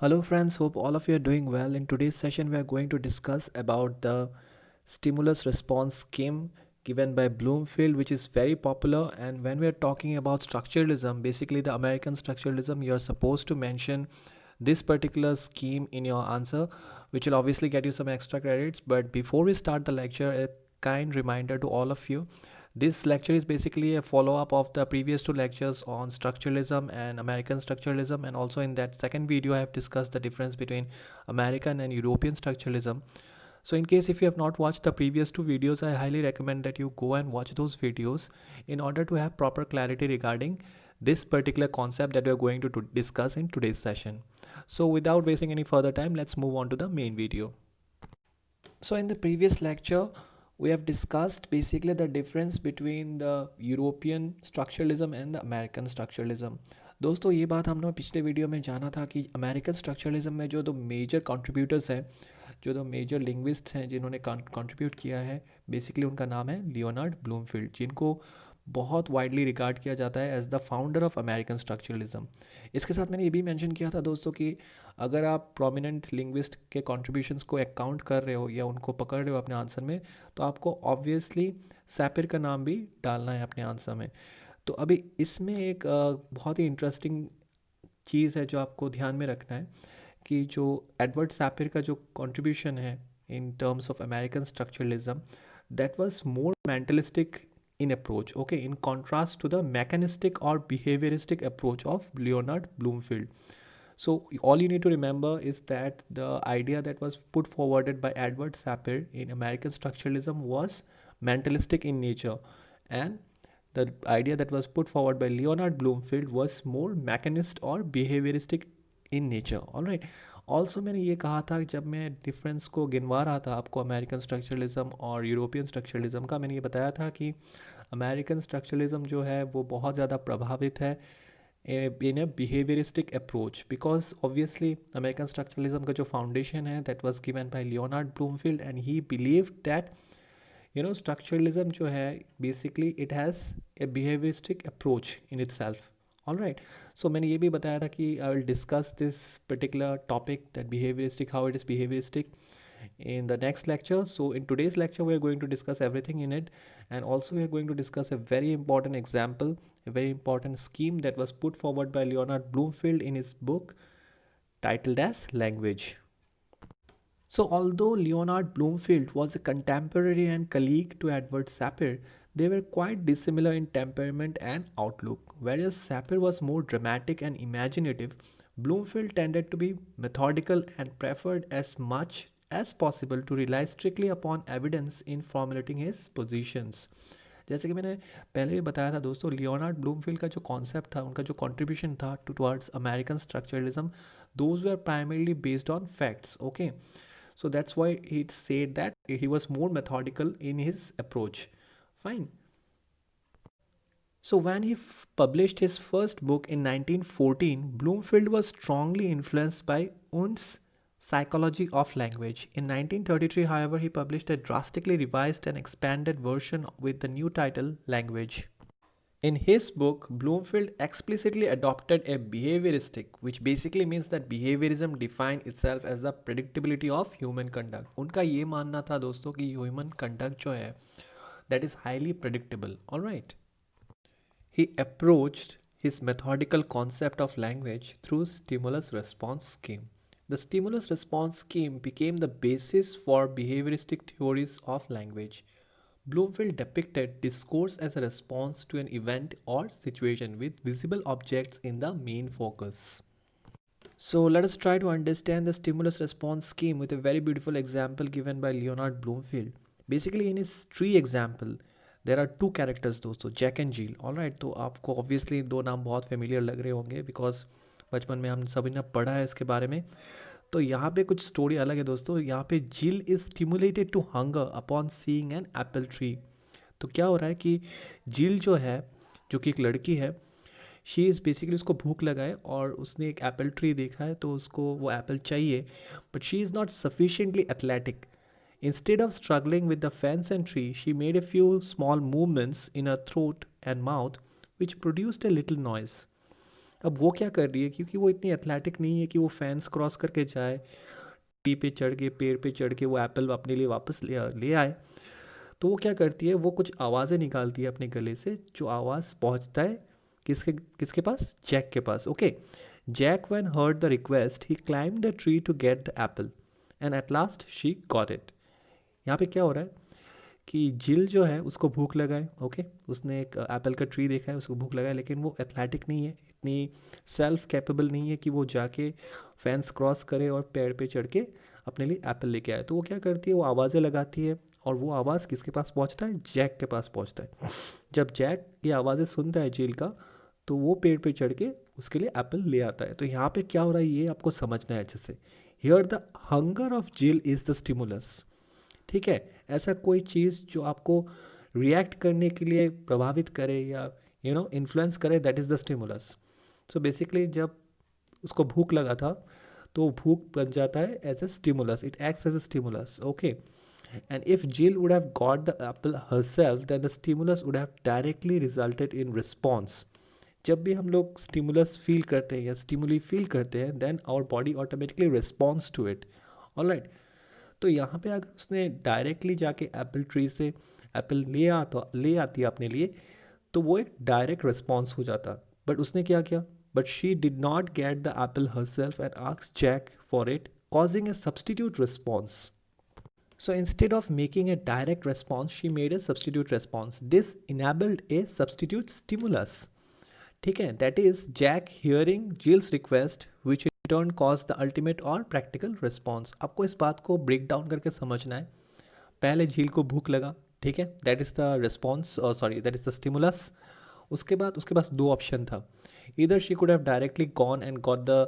Hello friends, hope all of you are doing well. In today's session, we are going to discuss about the stimulus response scheme given by Bloomfield, which is very popular. And when we are talking about structuralism, basically the American structuralism, you are supposed to mention this particular scheme in your answer, which will obviously get you some extra credits. But before we start the lecture, a kind reminder to all of you. This lecture is basically a follow-up of the previous two lectures on structuralism and American structuralism, and also in that second video I have discussed the difference between American and European structuralism. So in case if you have not watched the previous two videos, I highly recommend that you go and watch those videos in order to have proper clarity regarding this particular concept that we are going to discuss in today's session. So without wasting any further time, let's move on to the main video. So in the previous lecture, we have discussed basically the difference between the European structuralism and the American structuralism. दोस्तों ये बात हमने पिछले video में जाना था कि American structuralism में जो दो मेजर कंट्रीब्यूटर्स हैं, जो दो मेजर लिंग्विस्ट हैं जिन्होंने कंट्रीब्यूट किया है, बेसिकली उनका नाम है लियोनार्ड ब्लूमफील्ड, जिनको बहुत वाइडली रिगार्ड किया जाता है as the founder of American structuralism. इसके साथ मैंने ये भी मेंशन किया था दोस्तों कि अगर आप प्रोमिनेंट लिंग्विस्ट के कंट्रीब्यूशंस को अकाउंट कर रहे हो या उनको पकड़ रहे हो अपने आंसर में, तो आपको ऑब्वियसली सैपिर का नाम भी डालना है अपने आंसर में। तो अभी इसमें एक बहुत ही इंटरेस्टिंग चीज़ है जो आपको ध्यान में रखना है कि जो एडवर्ड सैपिर का जो कंट्रीब्यूशन है in terms of American structuralism, that was more mentalistic in approach, okay, in contrast to the mechanistic or behavioristic approach of Leonard Bloomfield. So all you need to remember is that the idea that was put forwarded by Edward Sapir in American structuralism was mentalistic in nature, and the idea that was put forward by Leonard Bloomfield was more mechanist or behavioristic in nature. All right. Also मैंने ये कहा था जब मैं difference को गिनवा रहा था आपको अमेरिकन स्ट्रक्चरलिज्म और यूरोपियन स्ट्रक्चरलिज्म का, मैंने ये बताया था कि अमेरिकन स्ट्रक्चरलिज्म जो है वो बहुत ज़्यादा प्रभावित है in a behavioristic approach, because obviously American structuralism का जो foundation है that was given by Leonard Bloomfield, and he believed that structuralism जो है basically it has a behavioristic approach in itself. All right. So मैंने ये भी बताया था कि I will discuss this particular topic, that behavioristic, how it is behavioristic, in the next lecture. So in today's lecture we are going to discuss everything in it, and also we are going to discuss a very important example, a very important scheme that was put forward by Leonard Bloomfield in his book titled as Language. So although Leonard Bloomfield was a contemporary and colleague to Edward Sapir, they were quite dissimilar in temperament and outlook. Whereas Sapir was more dramatic and imaginative, Bloomfield tended to be methodical and preferred as much as possible to rely strictly upon evidence in formulating his positions. जैसे कि मैंने पहले भी बताया था दोस्तों, Leonard Bloomfield का जो कॉन्सेप्ट था, उनका जो कंट्रीब्यूशन था towards American structuralism, those were primarily based on facts, okay. So that's why he said that he was more methodical in his approach. Fine. So when he published his first book in 1914, Bloomfield was strongly influenced by Wundt's Psychology of Language. In 1933, however, he published a drastically revised and expanded version with the new title Language. In his book, Bloomfield explicitly adopted a behavioristic, which basically means that behaviorism defines itself as the predictability of human conduct. उनका ये मानना था दोस्तों कि human conduct जो है, that is highly predictable. All right. He approached his methodical concept of language through stimulus response scheme. The stimulus response scheme became the basis for behavioristic theories of language. Bloomfield depicted discourse as a response to an event or situation with visible objects in the main focus. So let us try to understand the stimulus response scheme with a very beautiful example given by Leonard Bloomfield. Basically in his tree example, there are two characters दोस्तों, Jack and zeal. Alright, तो आपको obviously दो नाम बहुत familiar लग रहे होंगे because बचपन में हम सभी ने पढ़ा है इसके बारे में. तो यहाँ पे कुछ स्टोरी अलग है दोस्तों. यहाँ पे Jill is stimulated to hunger upon seeing an apple tree. तो क्या हो रहा है कि जिल जो है, जो कि एक लड़की है, शी इज़ बेसिकली, उसको भूख लगा है और उसने एक एप्पल ट्री देखा है तो उसको वो एप्पल चाहिए, but she is not sufficiently athletic. Instead of struggling with the fence and tree, she made a few small movements in her throat and mouth which produced a little noise. अब वो क्या कर रही है, क्योंकि वो इतनी एथलेटिक नहीं है कि वो फैंस क्रॉस करके जाए, ट्री पे चढ़ के, पेड़ पे चढ़ के वो एप्पल अपने लिए वापस ले आए। तो वो क्या करती है, वो कुछ आवाज़ें निकालती है अपने गले से, जो आवाज़ पहुंचता है किसके किसके पास, जैक के पास। Okay, Jack when heard the request he climb the tree to get the apple and at last she got it. यहाँ पे क्या हो रहा है कि जिल जो है उसको भूख लगा है। ओके, उसने एक एप्पल का ट्री देखा है, उसको भूख लगा है, लेकिन वो एथलेटिक नहीं है, इतनी सेल्फ कैपेबल नहीं है कि वो जाके फेंस क्रॉस करे और पेड़ पे चढ़ के अपने लिए एप्पल लेके आए। तो वो क्या करती है, वो आवाज़ें लगाती है, और वो आवाज़ किसके पास पहुंचता है, जैक के पास पहुंचता है। जब जैक ये आवाज़ें सुनता है जिल का, तो वो पेड़ पे चढ़ के उसके लिए एप्पल ले आता है। तो यहाँ पे क्या हो रहा है ये आपको समझना है अच्छे से। हियर द हंगर ऑफ जिल इज द स्टिमुलस। ठीक है, ऐसा कोई चीज़ जो आपको रिएक्ट करने के लिए प्रभावित करे या इन्फ्लुएंस करे, that is the stimulus. So basically जब उसको भूख लगा था, तो वो भूख बन जाता है as a stimulus, it acts as a stimulus. Okay, and if Jill would have got the apple herself, then the stimulus would have directly resulted in response. जब भी हम लोग स्टिमुलस फील करते हैं या स्टिमुली फील करते हैं, then our body automatically response to it. Alright, तो यहाँ पे अगर उसने डायरेक्टली जाके एप्पल ट्री से एप्पल ले आती है अपने लिए, तो वो एक डायरेक्ट रिस्पॉन्स हो जाता। बट उसने क्या किया, but she did not get the apple herself and asked Jack for it, causing a substitute response. So instead of making a direct response, she made a substitute response. This enabled a substitute stimulus. ठीक है, that is Jack hearing Jill's request, which in turn caused the ultimate or practical response. आपको इस बात को break down करके समझना है। पहले झील को भूख लगा, ठीक है, that is the response, sorry that is the stimulus. उसके पास दो ऑप्शन था, either she could have directly gone and got the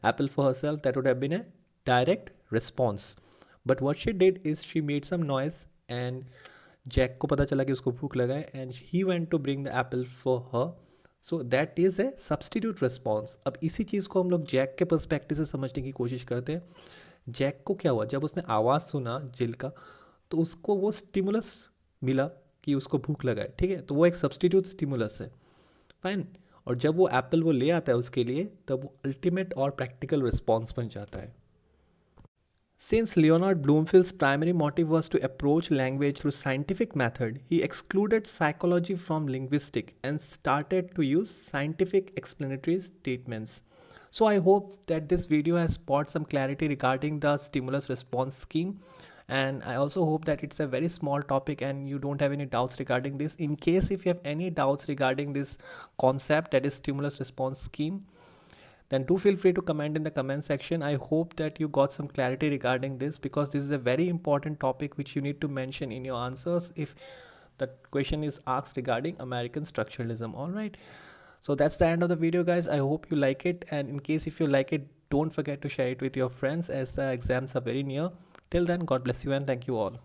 apple for herself, that would have been a direct response, but what she did is she made some noise and Jack को पता चला कि उसको भूख लगा है, and he went to bring the apple for her, so that is a substitute response. अब इसी चीज़ को हम लोग जैक के पर्सपेक्टिव से समझने की कोशिश करते हैं। जैक को क्या हुआ, जब उसने आवाज़ सुना जिल का, तो उसको वो स्टिमुलस मिला कि उसको भूख लगा है, ठीक है, तो वो एक सब्सटीट्यूट स्टिमुलस है, फाइन। और जब वो एप्पल वो ले आता है उसके लिए, तब वो अल्टीमेट और प्रैक्टिकल रिस्पॉन्स बन जाता है। Since Leonard Bloomfield's primary motive was to approach language through scientific method, he excluded psychology from linguistics and started to use scientific explanatory statements. So I hope that this video has brought some clarity regarding the stimulus response scheme, and I also hope that it's a very small topic and you don't have any doubts regarding this. In case if you have any doubts regarding this concept, that is stimulus response scheme, then do feel free to comment in the comment section. I hope that you got some clarity regarding this, because this is a very important topic which you need to mention in your answers if the question is asked regarding American structuralism. All right, so that's the end of the video, guys. I hope you like it, and in case if you like it, don't forget to share it with your friends, as the exams are very near. Till then, God bless you and thank you all.